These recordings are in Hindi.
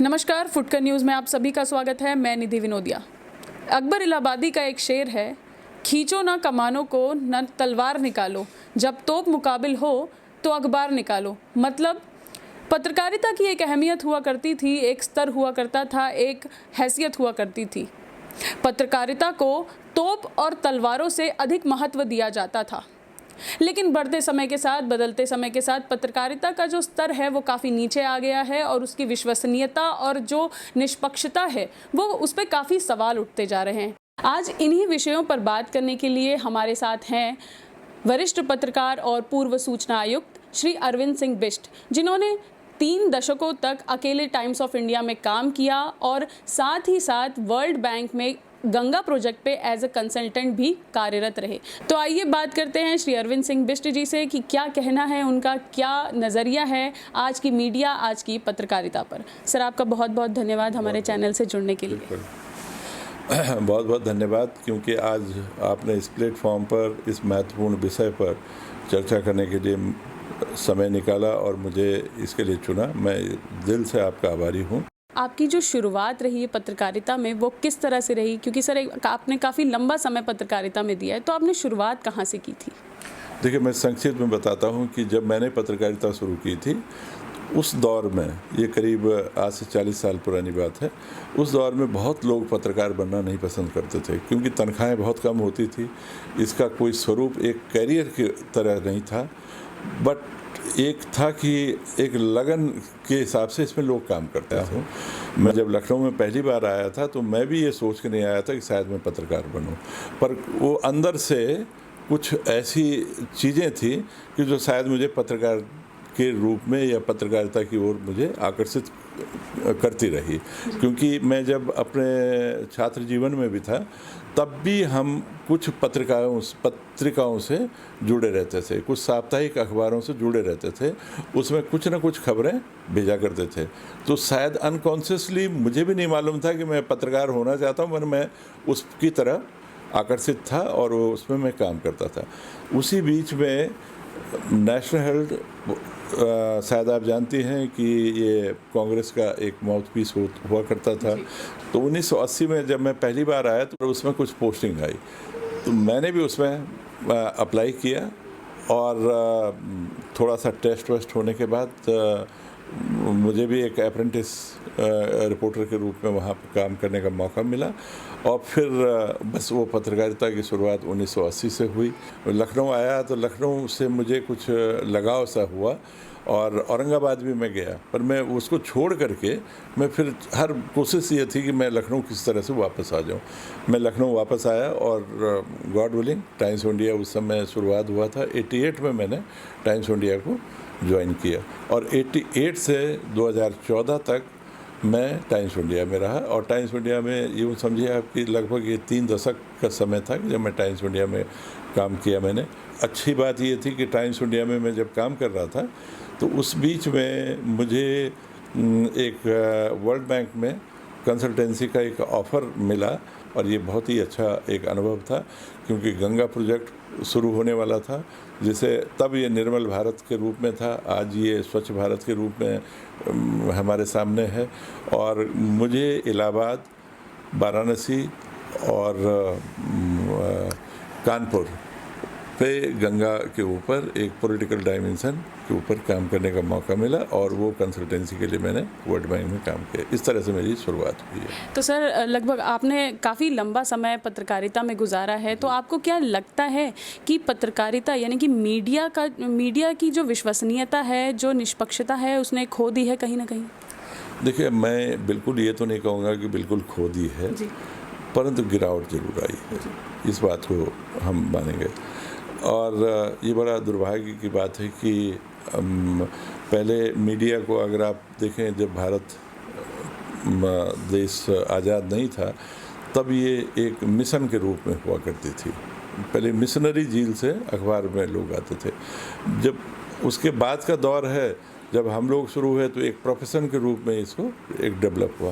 नमस्कार, फुटकर न्यूज़ में आप सभी का स्वागत है। मैं निधि विनोदिया। अकबर इलाहाबादी का एक शेर है, खींचो ना कमानों को न तलवार निकालो, जब तोप मुकाबिल हो तो अखबार निकालो। मतलब पत्रकारिता की एक अहमियत हुआ करती थी, एक स्तर हुआ करता था, एक हैसियत हुआ करती थी। पत्रकारिता को तोप और तलवारों से अधिक महत्व दिया जाता था। लेकिन बढ़ते समय के साथ, बदलते समय के साथ पत्रकारिता का जो स्तर है वो काफ़ी नीचे आ गया है और उसकी विश्वसनीयता और जो निष्पक्षता है वो उस पर काफ़ी सवाल उठते जा रहे हैं। आज इन्हीं विषयों पर बात करने के लिए हमारे साथ हैं वरिष्ठ पत्रकार और पूर्व सूचना आयुक्त श्री अरविंद सिंह बिष्ट, जिन्होंने 3 दशकों तक अकेले टाइम्स ऑफ इंडिया में काम किया और साथ ही साथ वर्ल्ड बैंक में गंगा प्रोजेक्ट पे एज अ कंसल्टेंट भी कार्यरत रहे। तो आइए बात करते हैं श्री अरविंद सिंह बिष्ट जी से कि क्या कहना है उनका, क्या नज़रिया है आज की मीडिया, आज की पत्रकारिता पर। सर, आपका बहुत बहुत धन्यवाद हमारे चैनल से जुड़ने के लिए। बहुत बहुत धन्यवाद, क्योंकि आज आपने इस प्लेटफॉर्म पर इस महत्वपूर्ण विषय पर चर्चा करने के लिए समय निकाला और मुझे इसके लिए चुना। मैं दिल से आपका आभारी हूँ। आपकी जो शुरुआत रही है पत्रकारिता में वो किस तरह से रही, क्योंकि सर आपने काफ़ी लंबा समय पत्रकारिता में दिया है, तो आपने शुरुआत कहाँ से की थी? देखिए, मैं संक्षिप्त में बताता हूँ कि जब मैंने पत्रकारिता शुरू की थी उस दौर में, ये करीब आज से 40 साल पुरानी बात है, उस दौर में बहुत लोग पत्रकार बनना नहीं पसंद करते थे, क्योंकि तनख्वाहें बहुत कम होती थी। इसका कोई स्वरूप एक कैरियर की तरह नहीं था, बट एक था कि एक लगन के हिसाब से इसमें लोग काम करते थे। मैं जब लखनऊ में पहली बार आया था तो मैं भी ये सोच के नहीं आया था कि शायद मैं पत्रकार बनूं, पर वो अंदर से कुछ ऐसी चीज़ें थी कि जो शायद मुझे पत्रकार के रूप में या पत्रकारिता की ओर मुझे आकर्षित करती रही। क्योंकि मैं जब अपने छात्र जीवन में भी था तब भी हम कुछ पत्रिकाओं से जुड़े रहते थे, कुछ साप्ताहिक अखबारों से जुड़े रहते थे, उसमें कुछ ना कुछ खबरें भेजा करते थे। तो शायद अनकॉन्शियसली मुझे भी नहीं मालूम था कि मैं पत्रकार होना चाहता हूँ, पर मैं उसकी तरह आकर्षित था और उसमें मैं काम करता था। उसी बीच में नेशनल हेराल्ड, शायद आप जानती हैं कि ये कांग्रेस का एक माउथ पीस हुआ करता था। तो 1980 में जब मैं पहली बार आया तो उसमें कुछ पोस्टिंग आई, तो मैंने भी उसमें अप्लाई किया और थोड़ा सा टेस्ट वेस्ट होने के बाद मुझे भी एक अप्रेंटिस रिपोर्टर के रूप में वहाँ पर काम करने का मौका मिला। और फिर बस वो पत्रकारिता की शुरुआत 1980 से हुई। लखनऊ आया तो लखनऊ से मुझे कुछ लगाव सा हुआ और औरंगाबाद भी मैं गया, पर मैं उसको छोड़ करके मैं फिर हर कोशिश ये थी कि मैं लखनऊ किस तरह से वापस आ जाऊं। मैं लखनऊ वापस आया और God willing times of India उस समय शुरुआत हुआ था। 88 में मैंने टाइम्स ऑफ इंडिया को ज्वाइन किया और 88 से 2014 तक मैं टाइम्स ऑफ इंडिया में रहा। और टाइम्स ऑफ इंडिया में यूँ समझिए आपकी लगभग ये 3 दशक का समय था जब मैं टाइम्स ऑफ इंडिया में काम किया मैंने। अच्छी बात ये थी कि टाइम्स ऑफ इंडिया में मैं जब काम कर रहा था तो उस बीच में मुझे एक वर्ल्ड बैंक में कंसल्टेंसी का एक ऑफ़र मिला और ये बहुत ही अच्छा एक अनुभव था, क्योंकि गंगा प्रोजेक्ट शुरू होने वाला था, जिसे तब ये निर्मल भारत के रूप में था, आज ये स्वच्छ भारत के रूप में हमारे सामने है। और मुझे इलाहाबाद, वाराणसी और कानपुर पे गंगा के ऊपर एक पॉलिटिकल डायमेंशन के ऊपर काम करने का मौका मिला और वो कंसल्टेंसी के लिए मैंने वर्ल्ड बैंक में काम किया। इस तरह से मेरी शुरुआत हुई है। तो सर, लगभग आपने काफ़ी लंबा समय पत्रकारिता में गुजारा है, तो आपको क्या लगता है कि पत्रकारिता यानी कि मीडिया की जो विश्वसनीयता है, जो निष्पक्षता है, उसने खो दी है कहीं ना कहीं? देखिए, मैं बिल्कुल ये तो नहीं कहूँगा कि बिल्कुल खो दी है, परंतु गिरावट जरूर आई है, इस बात को हम मानेंगे। और ये बड़ा दुर्भाग्य की बात है कि पहले मीडिया को अगर आप देखें, जब भारत देश आज़ाद नहीं था तब ये एक मिशन के रूप में हुआ करती थी। पहले मिशनरी झील से अखबार में लोग आते थे। जब उसके बाद का दौर है, जब हम लोग शुरू हुए तो एक प्रोफेशन के रूप में इसको एक डेवलप हुआ।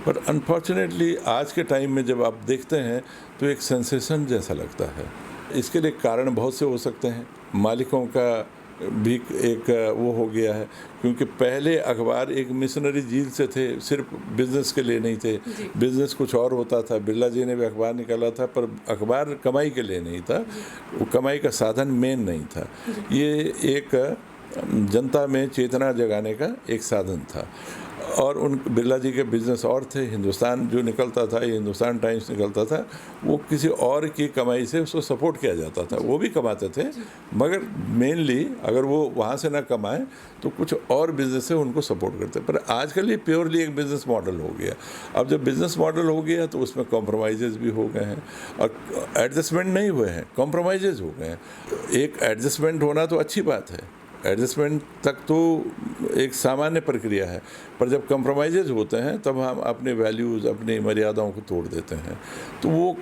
पर अनफॉर्चुनेटली आज के टाइम में जब आप देखते हैं तो एक सेंसेशन जैसा लगता है। इसके लिए कारण बहुत से हो सकते हैं। मालिकों का भी एक वो हो गया है, क्योंकि पहले अखबार एक मिशनरी झील से थे, सिर्फ बिजनेस के लिए नहीं थे। बिजनेस कुछ और होता था, बिरला जी ने भी अखबार निकाला था, पर अखबार कमाई के लिए नहीं था, वो कमाई का साधन मेन नहीं था। ये एक जनता में चेतना जगाने का एक साधन था। और उन बिरला जी के बिजनेस और थे। हिंदुस्तान जो निकलता था, ये हिंदुस्तान टाइम्स निकलता था, वो किसी और की कमाई से उसको सपोर्ट किया जाता था। वो भी कमाते थे, मगर मेनली अगर वो वहाँ से ना कमाएं तो कुछ और बिजनेस से उनको सपोर्ट करते। पर आजकल ये प्योरली एक बिजनेस मॉडल हो गया। अब जब बिजनेस मॉडल हो गया तो उसमें कॉम्प्रोमाइज़ भी हो गए हैं और एडजस्टमेंट नहीं हुए हैं, कॉम्प्रोमाइज़ हो गए हैं। एक एडजस्टमेंट होना तो अच्छी बात है, एडजस्टमेंट तक तो एक सामान्य प्रक्रिया है, पर जब कंप्रोमाइज़ होते हैं तब हम अपने वैल्यूज़, अपनी मर्यादाओं को तोड़ देते हैं। तो वो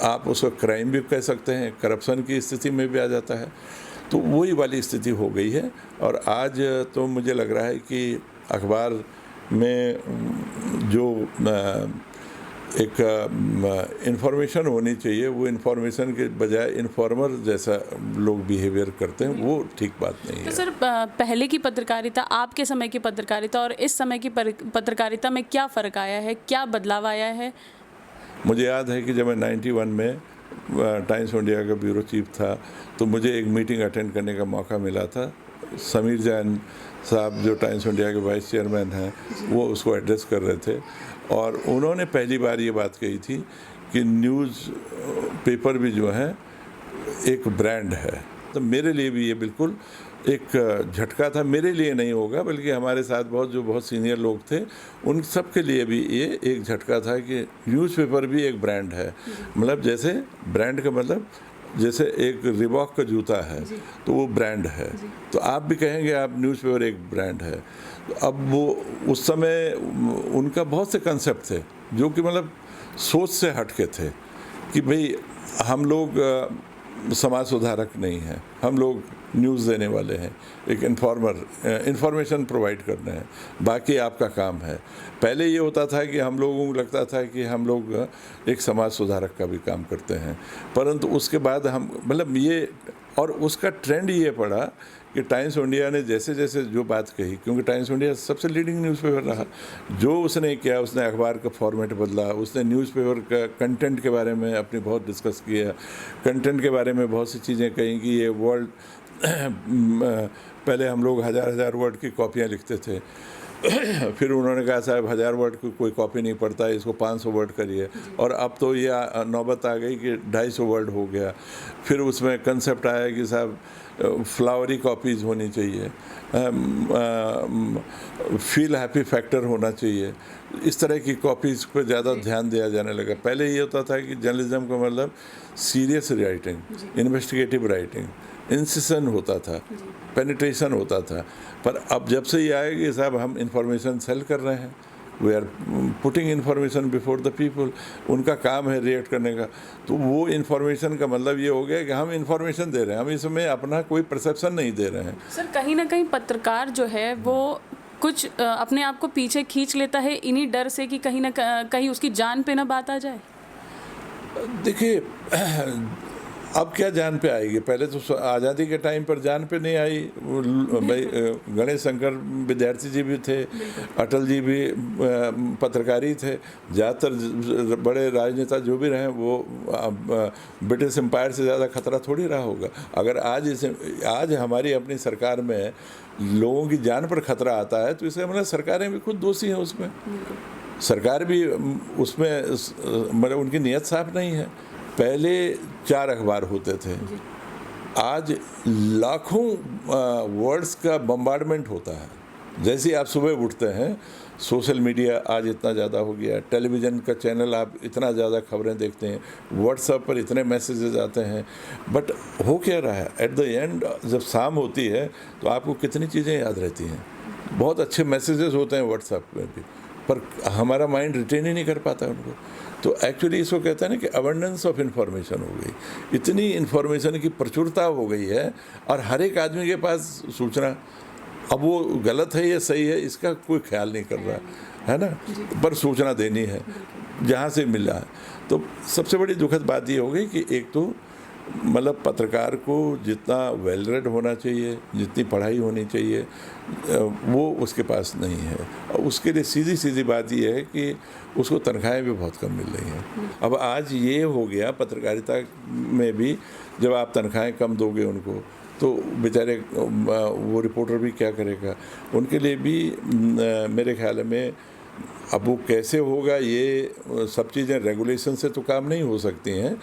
आप उसको क्राइम भी कह सकते हैं, करप्शन की स्थिति में भी आ जाता है। तो वही वाली स्थिति हो गई है। और आज तो मुझे लग रहा है कि अखबार में जो एक इंफॉर्मेशन होनी चाहिए, वो इंफॉर्मेशन के बजाय इन्फॉर्मर जैसा लोग बिहेवियर करते हैं, वो ठीक बात नहीं है। तो सर, पहले की पत्रकारिता, आपके समय की पत्रकारिता और इस समय की पत्रकारिता में क्या फ़र्क आया है, क्या बदलाव आया है? मुझे याद है कि जब मैं 91 में टाइम्स ऑफ इंडिया का ब्यूरो चीफ था, तो मुझे एक मीटिंग अटेंड करने का मौका मिला था। समीर जैन साहब जो टाइम्स ऑफ इंडिया के वाइस चेयरमैन हैं, वो उसको एड्रेस कर रहे थे और उन्होंने पहली बार ये बात कही थी कि न्यूज़ पेपर भी जो है एक ब्रांड है। तो मेरे लिए भी ये बिल्कुल एक झटका था। मेरे लिए नहीं होगा, बल्कि हमारे साथ बहुत सीनियर लोग थे, उन सब के लिए भी ये एक झटका था कि न्यूज़पेपर भी एक ब्रांड है। मतलब जैसे ब्रांड का मतलब जैसे एक रिबॉक का जूता है तो वो ब्रांड है, तो आप भी कहेंगे आप न्यूज़पेपर एक ब्रांड है। तो अब वो उस समय उनका बहुत से कंसेप्ट थे जो कि मतलब सोच से हटके थे कि भाई हम लोग समाज सुधारक नहीं हैं, हम लोग न्यूज़ देने वाले हैं, एक इंफॉर्मेशन प्रोवाइड करना है, बाकी आपका काम है। पहले ये होता था कि हम लोगों को लगता था कि हम लोग एक समाज सुधारक का भी काम करते हैं, परंतु उसके बाद हम मतलब ये और उसका ट्रेंड ये पड़ा कि टाइम्स ऑफ इंडिया ने जैसे जैसे जो बात कही, क्योंकि टाइम्स ऑफ इंडिया सबसे लीडिंग न्यूज़पेपर रहा, जो उसने किया, उसने अखबार का फॉर्मेट बदला, उसने न्यूज़पेपर का कंटेंट के बारे में अपनी बहुत डिस्कस किया, कंटेंट के बारे में बहुत सी चीज़ें कही कि ये वर्ल्ड पहले हम लोग हज़ार वर्ड की कॉपियाँ लिखते थे, फिर उन्होंने कहा साहब 1000 वर्ड की कोई कॉपी नहीं पढ़ता, इसको 500 वर्ड करिए, और अब तो ये नौबत आ गई कि 250 वर्ड हो गया। फिर उसमें कंसेप्ट आया कि साहब फ्लावरी कॉपीज़ होनी चाहिए, फील हैप्पी फैक्टर होना चाहिए, इस तरह की कॉपीज़ पर ज़्यादा ध्यान दिया जाने लगा। पहले ये होता था कि जर्नलिज्म का मतलब serious writing, investigative writing, incision होता था, पेनिट्रेशन होता था, पर अब जब से ये आया कि साहब हम इंफॉर्मेशन सेल कर रहे हैं, we are putting information before the people, उनका काम है रिएक्ट करने का, तो वो इन्फॉर्मेशन का मतलब ये हो गया कि हम इन्फॉर्मेशन दे रहे हैं, हम इसमें अपना कोई परसेप्शन नहीं दे रहे हैं। सर, कहीं ना कहीं पत्रकार जो है वो कुछ अपने आप को पीछे खींच लेता है इन्हीं डर से कि कहीं ना कहीं उसकी जान पे ना बात आ जाए। देखिए, अब क्या जान पे आएगी? पहले तो आज़ादी के टाइम पर जान पे नहीं आई। भाई गणेश शंकर विद्यार्थी जी भी थे, अटल जी भी पत्रकारी थे, ज़्यादातर बड़े राजनेता जो भी रहे वो ब्रिटिश एम्पायर से ज़्यादा खतरा थोड़ी रहा होगा। अगर आज हमारी अपनी सरकार में लोगों की जान पर खतरा आता है तो इसका मतलब सरकारें भी खुद दोषी हैं उसमें, सरकार भी उसमें मतलब उनकी नीयत साफ नहीं है। पहले 4 अखबार होते थे, आज लाखों वर्ड्स का बम्बार्डमेंट होता है। जैसे आप सुबह उठते हैं, सोशल मीडिया आज इतना ज़्यादा हो गया, टेलीविज़न का चैनल आप इतना ज़्यादा खबरें देखते हैं, व्हाट्सएप पर इतने मैसेजेस आते हैं, बट हो क्या रहा है एट द एंड? जब शाम होती है तो आपको कितनी चीज़ें याद रहती हैं? बहुत अच्छे मैसेजेस होते हैं व्हाट्सएप में भी, पर हमारा माइंड रिटेन ही नहीं कर पाता उनको। तो एक्चुअली इसको कहते हैं ना कि अबंडेंस ऑफ इन्फॉर्मेशन हो गई, इतनी इन्फॉर्मेशन की प्रचुरता हो गई है और हर एक आदमी के पास सूचना, अब वो गलत है या सही है इसका कोई ख्याल नहीं कर रहा है ना, पर सूचना देनी है जहाँ से मिला है। तो सबसे बड़ी दुखद बात ये हो गई कि एक तो मतलब पत्रकार को जितना वेल रेड होना चाहिए, जितनी पढ़ाई होनी चाहिए, वो उसके पास नहीं है। और उसके लिए सीधी सीधी बात यह है कि उसको तनख्वाहें भी बहुत कम मिल रही हैं। अब आज ये हो गया पत्रकारिता में भी, जब आप तनख्वाहें कम दोगे उनको तो बेचारे वो रिपोर्टर भी क्या करेगा। उनके लिए भी मेरे ख्याल में अब वो कैसे होगा, ये सब चीज़ें रेगुलेशन से तो काम नहीं हो सकती हैं,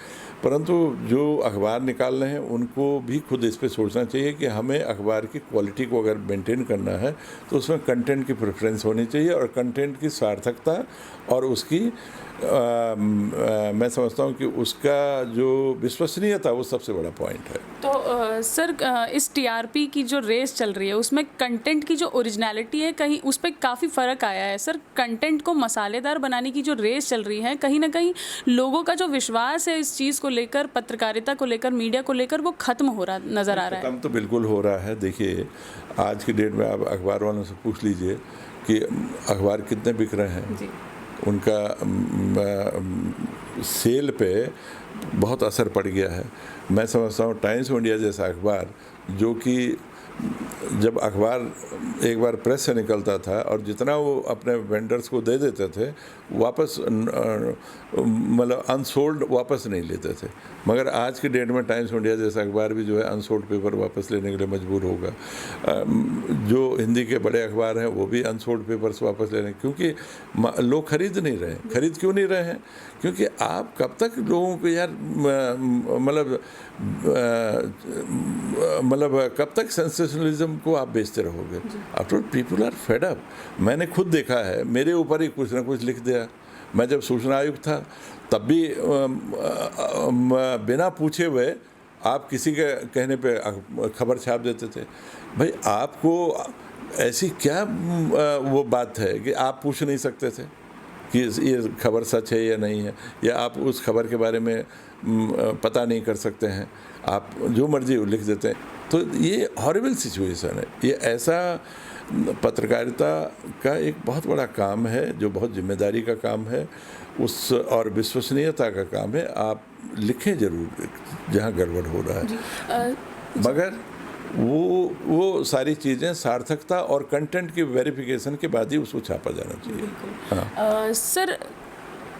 परंतु जो अखबार निकाल रहे हैं उनको भी खुद इस पे सोचना चाहिए कि हमें अखबार की क्वालिटी को अगर मेंटेन करना है तो उसमें कंटेंट की प्रेफरेंस होनी चाहिए, और कंटेंट की सार्थकता और उसकी मैं समझता हूँ कि उसका जो विश्वसनीयता वो सबसे बड़ा पॉइंट है। तो सर इस टीआरपी की जो रेस चल रही है उसमें कंटेंट की जो ओरिजिनलिटी है कहीं उस पर काफ़ी फ़र्क आया है सर। कंटेंट को मसालेदार बनाने की जो रेस चल रही है, कहीं ना कहीं लोगों का जो विश्वास है इस चीज़ को लेकर, पत्रकारिता को लेकर, मीडिया को लेकर, वो ख़त्म हो रहा नज़र आ रहा है। खत्म तो बिल्कुल हो रहा है। देखिए आज की डेट में आप अखबार वालों से पूछ लीजिए कि अखबार कितने बिक रहे हैं जी। उनका सेल पे बहुत असर पड़ गया है। मैं समझता हूँ टाइम्स ऑफ इंडिया जैसा अखबार, जो कि जब अखबार एक बार प्रेस से निकलता था और जितना वो अपने वेंडर्स को दे देते थे वापस, मतलब अनसोल्ड वापस नहीं लेते थे, मगर आज की डेट में टाइम्स ऑफ इंडिया जैसा अखबार भी जो है अनसोल्ड पेपर वापस लेने के लिए मजबूर होगा। जो हिंदी के बड़े अखबार हैं वो भी अनसोल्ड पेपर्स वापस ले रहे हैं, क्योंकि लोग खरीद नहीं रहे हैं। खरीद क्यों नहीं रहे हैं? क्योंकि आप कब तक लोगों को यार मतलब कब तक सेंसेशनलिज्म को आप बेचते रहोगे? After people are fed up. मैंने खुद देखा है, मेरे ऊपर ही कुछ ना कुछ लिख दिया। मैं जब सूचना आयुक्त था तब भी बिना पूछे हुए आप किसी के कहने पे खबर छाप देते थे। भाई आपको ऐसी क्या वो बात है कि आप पूछ नहीं सकते थे कि ये खबर सच है या नहीं है, या आप उस खबर के बारे में पता नहीं कर सकते हैं, आप जो मर्जी लिख देते हैं। तो ये हॉरिबल सिचुएशन है। ये ऐसा पत्रकारिता का एक बहुत बड़ा काम है, जो बहुत जिम्मेदारी का काम है, उस और विश्वसनीयता का काम है। आप लिखें जरूर जहाँ गड़बड़ हो रहा है, मगर वो सारी चीज़ें सार्थकता और कंटेंट की वेरिफिकेशन के बाद ही उसको छापा जाना चाहिए। हाँ। सर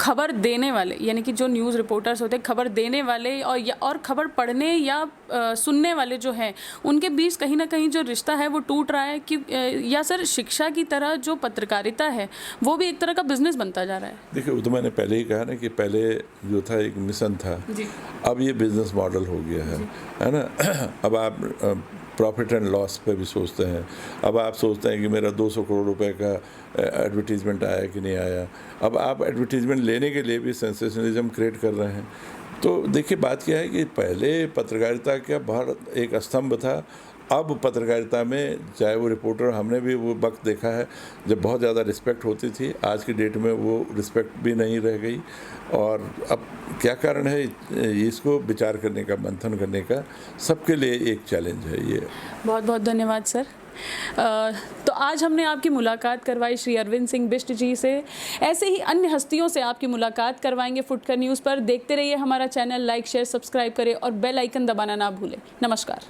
खबर देने वाले यानी कि जो न्यूज़ रिपोर्टर्स होते हैं, खबर देने वाले और खबर पढ़ने या सुनने वाले जो हैं, उनके बीच कहीं ना कहीं जो रिश्ता है वो टूट रहा है कि या सर शिक्षा की तरह जो पत्रकारिता है वो भी एक तरह का बिजनेस बनता जा रहा है? देखिए वो तो मैंने पहले ही कहा ना कि पहले जो था एक मिशन था जी। अब ये बिजनेस मॉडल हो गया है ना। अब आप प्रॉफिट एंड लॉस पे भी सोचते हैं। अब आप सोचते हैं कि मेरा 200 करोड़ रुपए का एडवर्टीजमेंट आया कि नहीं आया। अब आप एडवर्टीजमेंट लेने के लिए भी सेंसेशनलिज्म क्रिएट कर रहे हैं। तो देखिए बात क्या है कि पहले पत्रकारिता का बहुत एक स्तंभ था। अब पत्रकारिता में चाहे वो रिपोर्टर, हमने भी वो वक्त देखा है जब बहुत ज़्यादा रिस्पेक्ट होती थी। आज की डेट में वो रिस्पेक्ट भी नहीं रह गई। और अब क्या कारण है, इसको विचार करने का, मंथन करने का सबके लिए एक चैलेंज है ये। बहुत बहुत धन्यवाद सर। तो आज हमने आपकी मुलाकात करवाई श्री अरविंद सिंह बिष्ट जी से। ऐसे ही अन्य हस्तियों से आपकी मुलाकात करवाएंगे फुटकर न्यूज़ पर। देखते रहिए हमारा चैनल, लाइक शेयर सब्सक्राइब करें और बेल आइकन दबाना ना भूलें। नमस्कार।